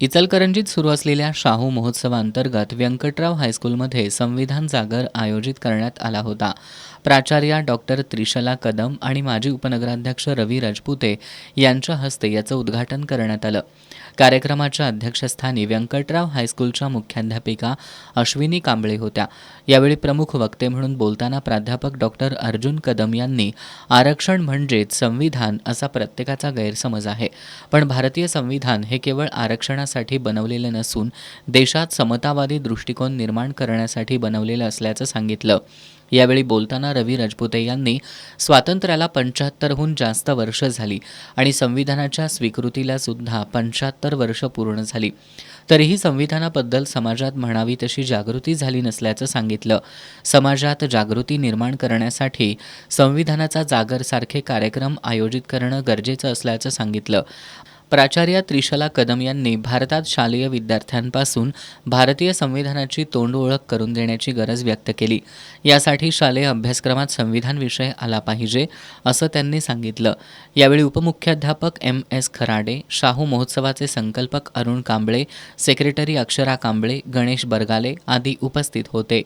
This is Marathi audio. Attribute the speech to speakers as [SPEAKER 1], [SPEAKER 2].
[SPEAKER 1] इचलकरंजीत सुरू असलेल्या शाहू महोत्सवाअंतर्गत व्यंकटराव हायस्कूलमध्ये संविधान जागर आयोजित करण्यात आला होता. प्राचार्या डॉक्टर त्रिशला कदम आणि माजी उपनगराध्यक्ष रवी राजपुते यांच्या हस्ते याचं उद्घाटन करण्यात आलं. कार्यक्रमाच्या अध्यक्षस्थानी व्यंकटराव हायस्कूलच्या मुख्याध्यापिका अश्विनी कांबळे होत्या. यावेळी प्रमुख वक्ते म्हणून बोलताना प्राध्यापक डॉक्टर अर्जुन कदम यांनी आरक्षण म्हणजेच संविधान असा प्रत्येकाचा गैरसमज आहे, पण भारतीय संविधान हे केवळ आरक्षणासाठी बनवलेले नसून देशात समतावादी दृष्टिकोन निर्माण करण्यासाठी बनवलेलं असल्याचं सांगितलं. यावेळी बोलताना रवी राजपुते यांनी स्वातंत्र्याला 75हून जास्त वर्ष झाली आणि संविधानाच्या स्वीकृतीला सुद्धा 75 वर्ष पूर्ण झाली, तरीही संविधानाबद्दल समाजात म्हणावी तशी जागृती झाली नसल्याचं सांगितलं. समाजात जागृती निर्माण करण्यासाठी संविधानाचा जागरसारखे कार्यक्रम आयोजित करणं गरजेचं असल्याचं सांगितलं. प्राचार्या त्रिशला कदम यांनी भारतात शालेय विद्यार्थ्यांपासून भारतीय संविधानाची तोंड ओळख करून देण्याची गरज व्यक्त केली. यासाठी शालेय अभ्यासक्रमात संविधान विषय आला पाहिजे असं त्यांनी सांगितलं. यावेळी उपमुख्याध्यापक MS खराडे, शाहू महोत्सवाचे संकल्पक अरुण कांबळे, सेक्रेटरी अक्षरा कांबळे, गणेश बरगाले आदी उपस्थित होते.